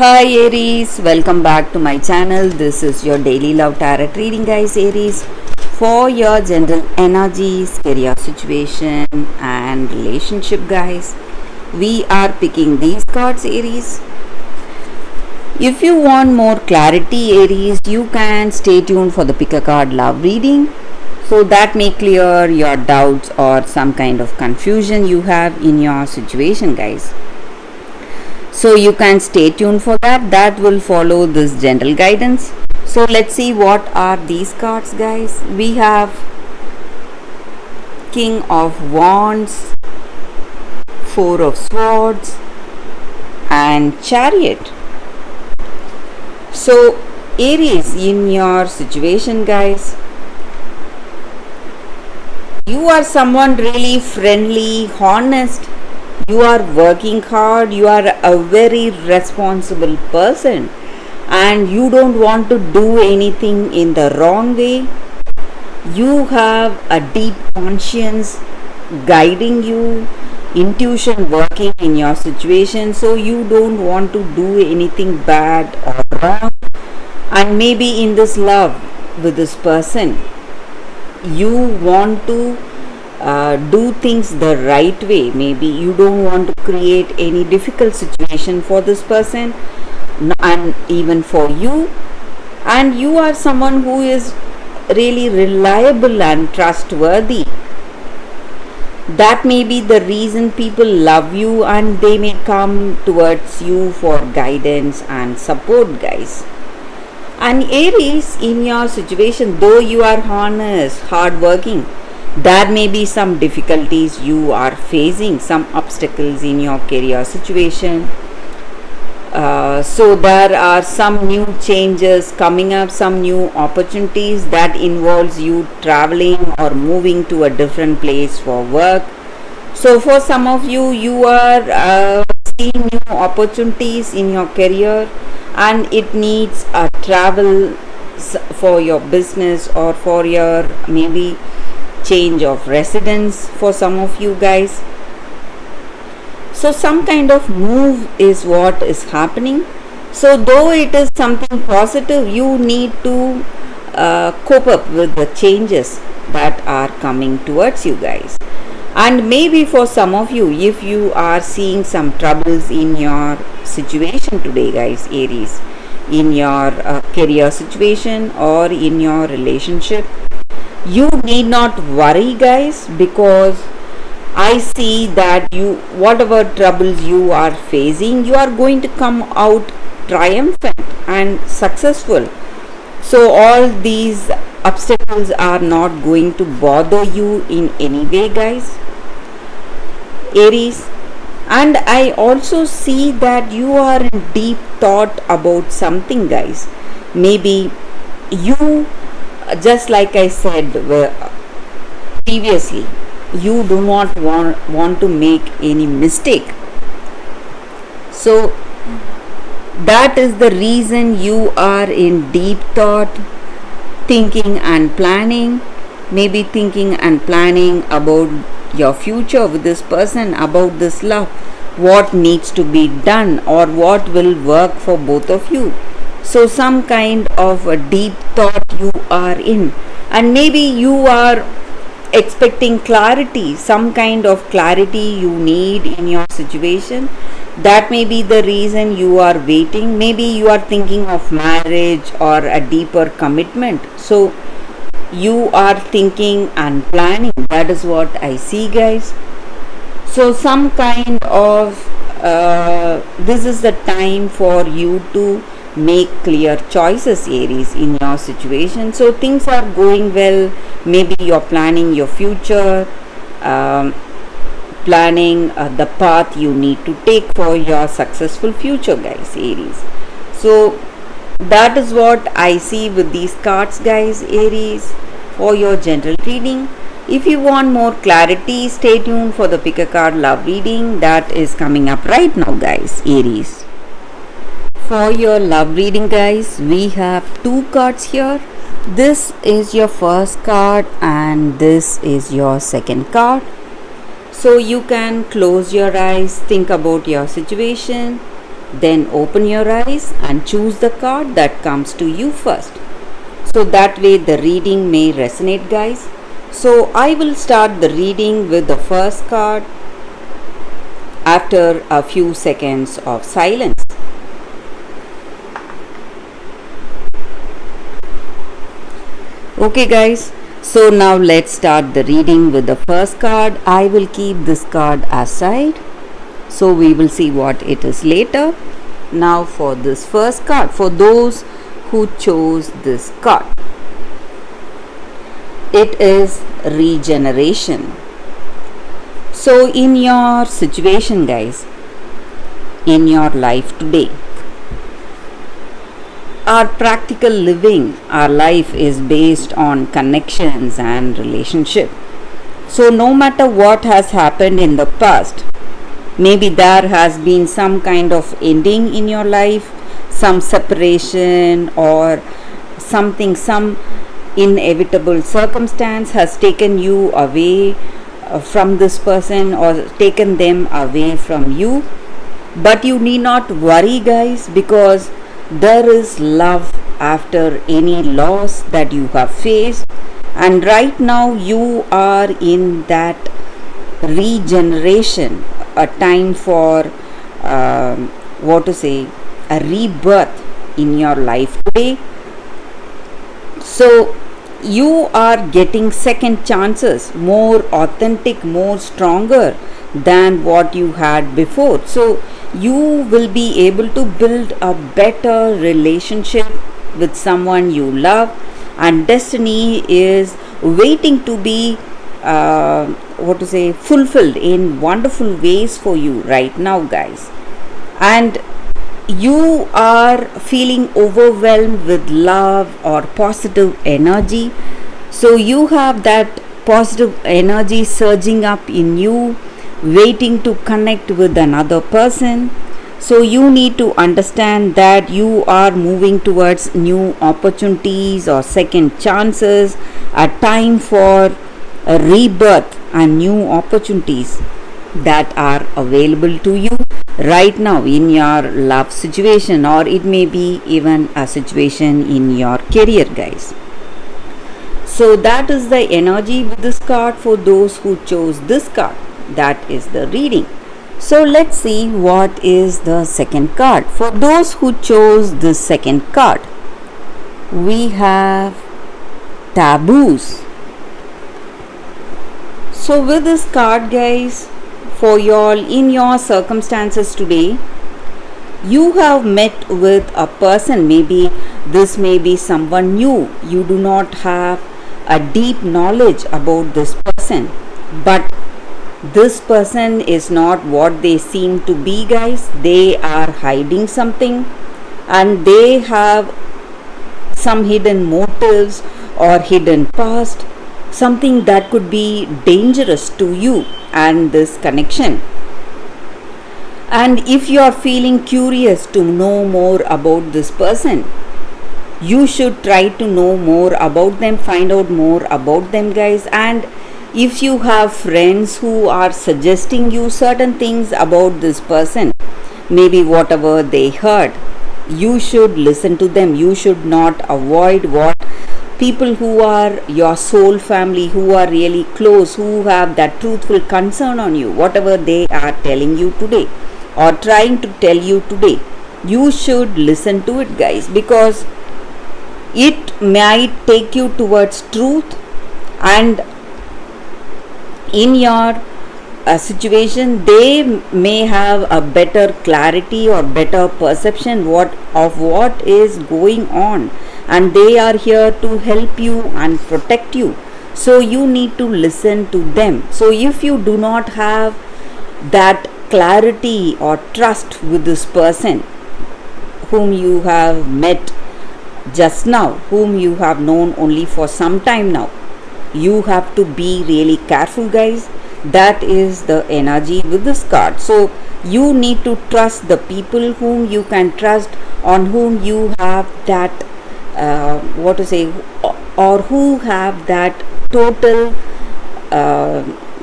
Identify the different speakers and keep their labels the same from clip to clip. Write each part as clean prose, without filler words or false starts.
Speaker 1: Hi Aries, welcome back to my channel. This is your daily love tarot reading, guys. Aries, for your general energies, career situation and relationship, guys. We are picking these cards, Aries. If you want more clarity, Aries, you can stay tuned for the pick a card love reading, so that may clear your doubts or some kind of confusion you have in your situation, guys. So you can stay tuned for that will follow this general guidance. So let's see what are these cards, guys. We have King of Wands, Four of Swords and Chariot. So Aries, in your situation, guys, you are someone really friendly, honest. You are working hard, you are a very responsible person, and you don't want to do anything in the wrong way. You have a deep conscience guiding you, intuition working in your situation, so you don't want to do anything bad or wrong. And maybe in this love with this person, you want to do things the right way. Maybe you don't want to create any difficult situation for this person and even for you. And you are someone who is really reliable and trustworthy. That may be the reason people love you and they may come towards you for guidance and support, guys. And Aries, in your situation, though you are honest, hardworking, there may be some difficulties you are facing, some obstacles in your career situation. So there are some new changes coming up, some new opportunities that involves you traveling or moving to a different place for work. So for some of you, you are seeing new opportunities in your career, and it needs a travel for your business or for your maybe change of residence for some of you guys. So some kind of move is what is happening. So though it is something positive, you need to cope up with the changes that are coming towards you guys. And maybe for some of you, if you are seeing some troubles in your situation today, guys, Aries, in your career situation or in your relationship, you need not worry, guys, because I see that you, whatever troubles you are facing, you are going to come out triumphant and successful. So all these obstacles are not going to bother you in any way, guys, Aries. And I also see that you are in deep thought about something, guys. Maybe you, just like I said previously, you do not want to make any mistake. So that is the reason you are in deep thought, thinking and planning, maybe thinking and planning about your future with this person, about this love, what needs to be done or what will work for both of you. So some kind of a deep thought you are in, and maybe you are expecting clarity, some kind of clarity you need in your situation. That may be the reason you are waiting. Maybe you are thinking of marriage or a deeper commitment. So you are thinking and planning. That is what I see, guys. So some kind of this is the time for you to make clear choices, Aries, in your situation. So things are going well. Maybe you're planning your future, planning the path you need to take for your successful future, guys, Aries. So that is what I see with these cards, guys, Aries, for your general reading. If you want more clarity, stay tuned for the pick a card love reading that is coming up right now, guys, Aries. For your love reading, guys, we have two cards here. This is your first card and this is your second card. So you can close your eyes, think about your situation, Then open your eyes and choose the card that comes to you first. So that way the reading may resonate, guys. So I will start the reading with the first card after a few seconds of silence. Okay, guys, so now let's start the reading with the first card. I will keep this card aside, so we will see what it is later. Now for this first card, for those who chose this card, it is regeneration. So in your situation, guys, in your life today, our practical living, our life is based on connections and relationship. So no matter what has happened in the past, maybe there has been some kind of ending in your life, some separation or something, some inevitable circumstance has taken you away from this person or taken them away from you. But you need not worry, guys, because there is love after any loss that you have faced, and right now you are in that regeneration, a time for a rebirth in your life today. So you are getting second chances, more authentic, more stronger than what you had before. So you will be able to build a better relationship with someone you love, and destiny is waiting to be fulfilled in wonderful ways for you right now, guys. And you are feeling overwhelmed with love or positive energy, so you have that positive energy surging up in you, waiting to connect with another person. So you need to understand that you are moving towards new opportunities or second chances, a time for a rebirth and new opportunities that are available to you right now in your love situation, or it may be even a situation in your career, guys. So that is the energy with this card for those who chose this card. That is the reading. So let's see what is the second card. For those who chose the second card, we have taboos. So with this card, guys, for y'all in your circumstances today, you have met with a person. Maybe this may be someone new. You do not have a deep knowledge about this person, but this person is not what they seem to be, guys. They are hiding something, and they have some hidden motives or hidden past, something that could be dangerous to you and this connection. And if you are feeling curious to know more about this person, you should try to know more about them, find out more about them, guys. And if you have friends who are suggesting you certain things about this person, maybe whatever they heard, you should listen to them. You should not avoid what people who are your soul family, who are really close, who have that truthful concern on you, whatever they are telling you today or trying to tell you today, you should listen to it, guys, because it might take you towards truth. And in your situation, they may have a better clarity or better perception of what is going on, and they are here to help you and protect you. So you need to listen to them. So if you do not have that clarity or trust with this person whom you have met just now, whom you have known only for some time now, you have to be really careful, guys. That is the energy with this card. So you need to trust the people whom you can trust, on whom you have that or who have that total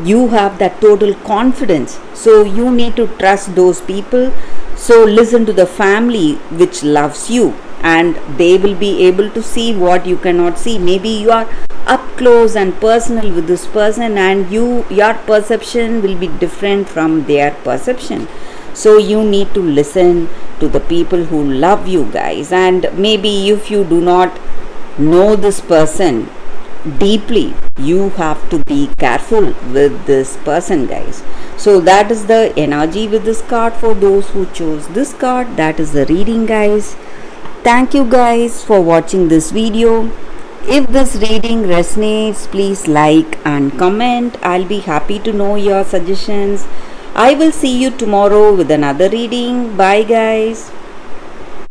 Speaker 1: you have that total confidence. So you need to trust those people So listen to the family which loves you, and they will be able to see what you cannot see. Maybe you are up close and personal with this person, and your perception will be different from their perception. So you need to listen to the people who love you, guys. And maybe if you do not know this person deeply, you have to be careful with this person, guys. So that is the energy with this card for those who chose this card. That is the reading, guys. Thank you guys for watching this video. If this reading resonates, please like and comment. I'll be happy to know your suggestions. I will see you tomorrow with another reading. Bye guys.